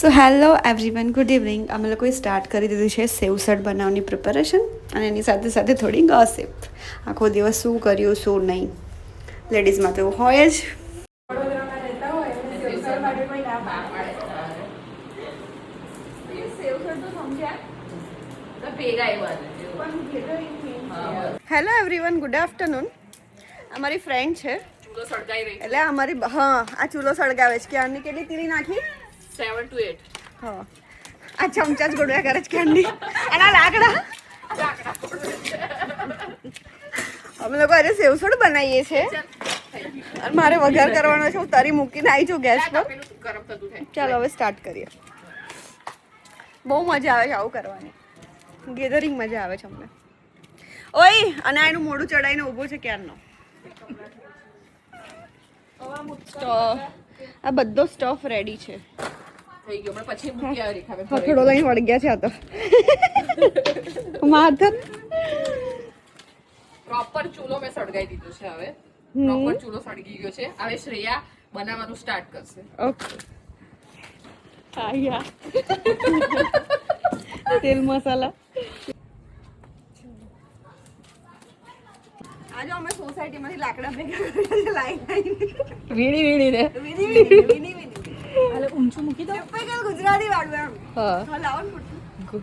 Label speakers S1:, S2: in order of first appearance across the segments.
S1: So hello everyone, good evening. અમે લોકોએ start કરી દીધું છે સેવસળ બનાવવાની પ્રિપેરેશન અને એની સાથે સાથે થોડી ગોસિપ. આખો દિવસ શું કર્યું શું નહીં, લેડીઝમાં તો એવું હોય જ. Hello everyone, good afternoon. અમારી ફ્રેન્ડ છે એટલે અમારી આ ચૂલો સળગાવે છે. ક્યારની કેટલી તીરી નાખી?
S2: 7 to 8.
S1: હા, આ ચમચા જ ગોળવ્યા કરે છે ક્યારની. એના લાકડા અમે લોકો આજે સેવસળ બનાવીએ છીએ અને મારે વઘાર કરવાનો છે. હું તરી મૂકીને આવી છું ગેસ પર. ચાલો હવે સ્ટાર્ટ કરીએ. બહુ મજા આવે છે આવું કરવાની, ગેધરિંગ મજા આવે છે અમને. ઓય, અને આ એનું મોઢું ચડાવીને ઊભો છે ક્યારનો. આ બધો સ્ટફ રેડી છે.
S2: થઈ ગયો પણ પછી મૂકી આવે રેખા બે
S1: હથડો લઈને વળગ્યા છે આ તો. માથે
S2: પ્રોપર ચૂલો મેં સળગાઈ દીધો છે. હવે પ્રોપર ચૂલો સળગી ગયો છે. હવે શ્રેયા બનાવવાનું સ્ટાર્ટ કરશે.
S1: ઓકે. આયા તેલ મસાલા. આજે અમે સોસાયટીમાંથી લાકડા ભેગા કરીને
S2: વીણી ને
S1: હાલે ઊંચું મૂકી દો. ગુજરાતી વાળું એમ. હા, લાવો ને પૂછું.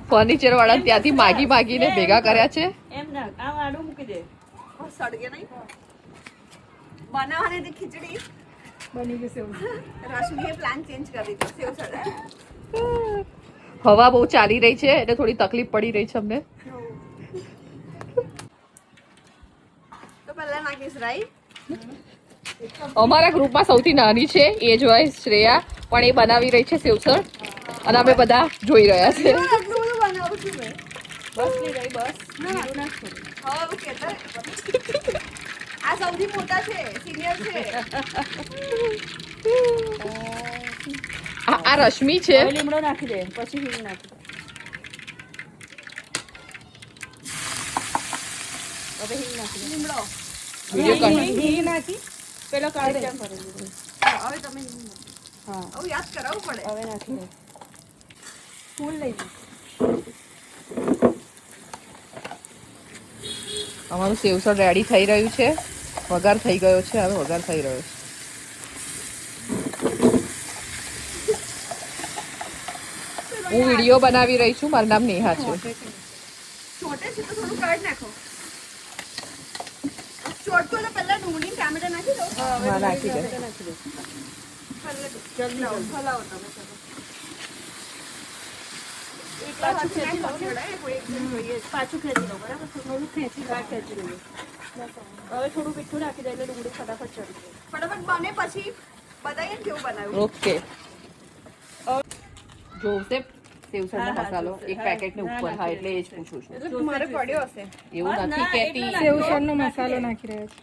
S2: ફર્નિચર વાળા ત્યાંથી માગીને ભેગા કર્યા છે.
S1: એમ ના, આ વાળું મૂકી દે. સળગે નહીં. બનાવવાની હતી ખીચડી બની ગઈ. સેવ રશ્મિએ પ્લાન ચેન્જ કરી દીધો. સેવ સળગે.
S2: હવા બહુ ચાલી રહી છે એટલે થોડી તકલીફ પડી રહી છે અમને.
S1: તો પહેલા નાખીશ રાઈ.
S2: અમારા ગ્રુપમાં સૌથી નાની છે એજ વાઇઝ શ્રેયા, પણ એ બનાવી રહી છે સેવસળ અને અમે બધા જોઈ રહ્યા છે.
S1: આટલું બધું બનાવું છું મેં.
S2: બસ નહીં રહી, બસ
S1: હા, હું કહેતા આ સૌથી મોટા છે, સિનિયર છે.
S2: આ રશ્મિ છે.
S1: લીમડો નાખી દે, પછી હિંગ નાખી દે. હવે હિંગ નાખી દે. લીમડો હિંગ નાખી પેલો કાઢી દે. હવે તમે હા, હવે યાદ કરાવવું પડે. હવે નાખી દે. ફૂલ લઈ લે.
S2: અમારું સેવસળ રેડી થઈ રહ્યું છે. વઘાર થઈ ગયો છે. હવે વઘાર થઈ રહ્યો છે. હું વિડીયો બનાવી રહી છું. મારું નામ નેહા છે.
S1: છોટે છે તો થોડું કાઢ નાખો. ચોટકો એટલે પહેલા ડુંગળી ટામેટા નાખી દો.
S2: હા, નાખી દે.
S1: જલ્દી હલાવો તમે. પાછું ખેંચી લો. પાછું ખેંચી લો. બરાબર, થોડું ખેંચી લો. હવે થોડું મીઠું નાખી દે એટલે ડુંગળી ફટાફટ ચડી જાય. ફટાફટ બને પછી બતાવીએ કેવું બનાવ્યું.
S2: ઓકે. જોશે સેવસળનો મસાલો એક પેકેટ ને ઉપર. હા, એટલે એ જ પૂછું છું.
S1: મારે પડ્યો હશે.
S2: એવું નથી કહેતી.
S1: સેવસળનો મસાલો નાખી રહ્યો છે.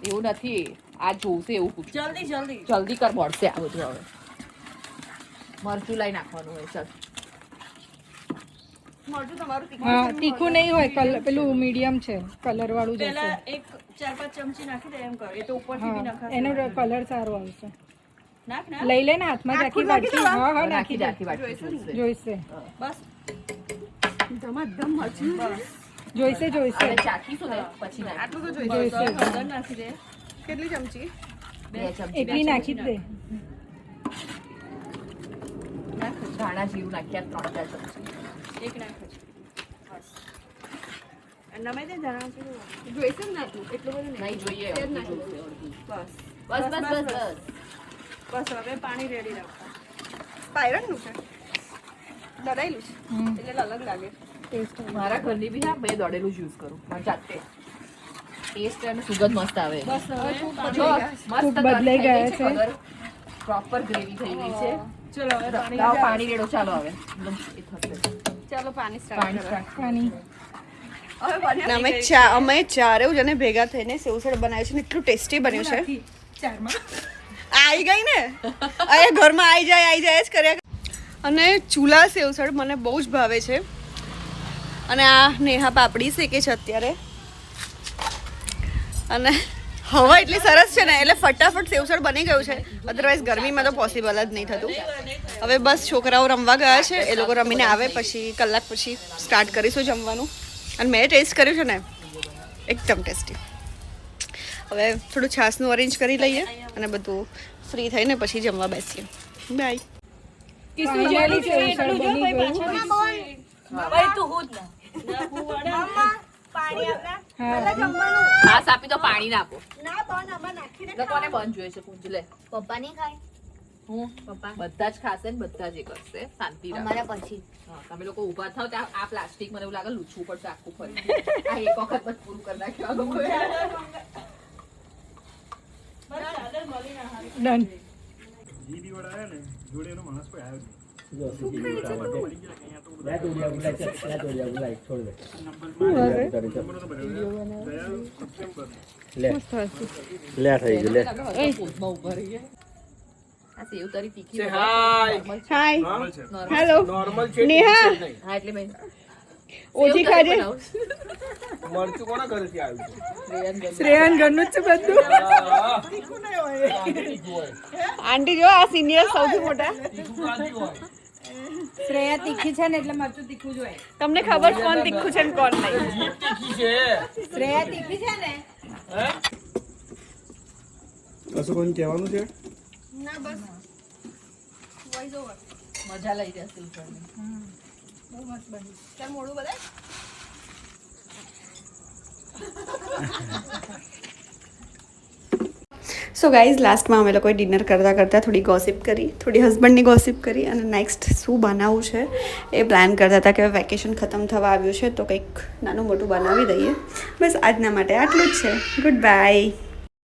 S2: એવું નથી. આ જોશે એવું પૂછું.
S1: જલ્દી
S2: જલ્દી કર, મળશે આ બધું. હવે મરચું લઈ નાખવાનું હોય. ચાલ,
S1: મરચું તમારું
S3: હા, તીખું નહીં હોય, પેલું મીડિયમ છે, કલર વાળું જ
S1: પહેલા
S3: હશે.
S1: એક 4-5 ચમચી નાખી દે એમ કર. એ તો ઉપરથી બી નખાશે.
S3: એનો કલર સારો આવશે.
S1: નાખ.
S3: લઈ લે ને હાથમાં જ આખી વાટકી. હા હા, નાખી દે.
S2: આખી વાટકી
S3: જોઈશે
S1: બસ ધમાધમ મરચું. બસ
S3: જોઈશે
S2: હવે ચાખીશું ને પછી નાખ.
S1: આટલું તો જોઈશે. હળદર નાખી દે. કેટલી ચમચી?
S2: 2 ચમચી.
S3: એટલી નાખી જ દે.
S2: ધાણા જીરું નાખ્યા 3-4 ચમચી.
S1: એક નાખો. બસ નમે દે ધાણા જીરું. જોઈશે ને નાખું એટલું બધું
S2: નહીં જોઈએ.
S1: તેજ નાખી દઉં. બસ
S2: બસ.
S1: બસ હવે પાણી રેડી રાખો. પાયરનનું છે, દળાયેલું છે એટલે અલગ લાગે.
S2: મારા ઘરની બી હા, મેં દળેલું જ યુઝ કરું મારી જાતે. ટેસ્ટ અને સુગંધ મસ્ત આવે.
S1: બસ હવે
S2: જો મસ્ત
S3: બદલાઈ ગયા છે.
S2: પ્રોપર ગ્રેવી થઈ ગઈ છે.
S1: ચલો હવે
S2: પાણી રેડો. ચાલો હવે એકદમ એ થશે.
S1: ચાલો પાણી
S2: પાણી
S1: સ્ટાર્ટ
S3: પાણી
S1: અમે ચારે જણે ભેગા થઈને સેવસળ બનાવ્યું છે ને એટલું ટેસ્ટી બન્યું છે. આવી ગઈ ને અહીંયા ઘરમાં આવી જાય જ કર્યા. અને ચૂલા સેવસળ મને બહુ જ ભાવે છે. અને આ નેહા પાપડી શેકે છે અત્યારે. અને હવા એટલી સરસ છે ને એટલે ફટાફટ સેવસળ બની ગયું છે. અધરવાઇઝ ગરમીમાં તો પોસિબલ જ નહીં થતું. હવે બસ છોકરાઓ રમવા ગયા છે, એ લોકો રમીને આવે પછી કલાક પછી સ્ટાર્ટ કરીશું જમવાનું. અને મેં ટેસ્ટ કર્યું છે ને એકદમ ટેસ્ટી. હવે થોડું છાસનું અરેન્જ કરી લઈએ અને બધું ફ્રી થઈને પછી જમવા બેસીએ. બાય.
S3: ફાઇનલી સેવસળ બની ગયું.
S2: છાસ આપી તો પાણી ના આપો. કોને બંધ જોઈએ છે પૂંજ લે.
S4: પપ્પા નહીં ખાય
S2: હું
S4: પપ્પા
S2: બધા જ ખાશે ને બધા જ એ કરશે. શાંતિ
S4: અમારા
S2: રાખો.
S4: પછી
S2: હા, તમે લોકો ઊભા થાવ ત્યાં આ પ્લાસ્ટિક મને એવું લાગે લૂછવું પડશે આખું ફરી. આ એક વખત જ પૂરું કરી નાખ્યું આ લોકોએ.
S3: ડન.
S2: પોઝમાં ઊભા રહીએ. આ સેવ તરી તીખી normal છે.
S1: હાય.
S2: Normal.
S1: હેલો. નેહા
S2: હા એટલે મેં
S1: ઓછી ખાજે.
S5: મરચું કોના ઘરેથી આવ્યું છે?
S3: શ્રેયાન ઘરનું જ છે બધું.
S1: આંટી જો આ સિનિયર સૌથી મોટા.
S3: શ્રેયા તીખી છે ને એટલે મરચું તીખું જોઈએ.
S1: તમને ખબર છે કોણ તીખું છે ને કોણ નહીં.
S5: તીખી છે.
S3: શ્રેયા તીખી છે ને.
S5: કશું કોઈ કહેવાનું છે?
S2: મજા લઈ જશે ઉપરની.
S3: બહુ મસ્ત બની.
S1: ચાલ મોડું બતાય. સો ગાઈઝ લાસ્ટમાં અમે લોકોએ ડિનર કરતાં કરતાં થોડી ગોસિપ કરી, થોડી હસબન્ડની ગોસિપ કરી અને નેક્સ્ટ શું બનાવવું છે એ પ્લાન કરતા હતા કે હવે વેકેશન ખતમ થવા આવ્યું છે તો કંઈક નાનું મોટું બનાવી દઈએ. બસ આજના માટે આટલું જ છે. Good bye.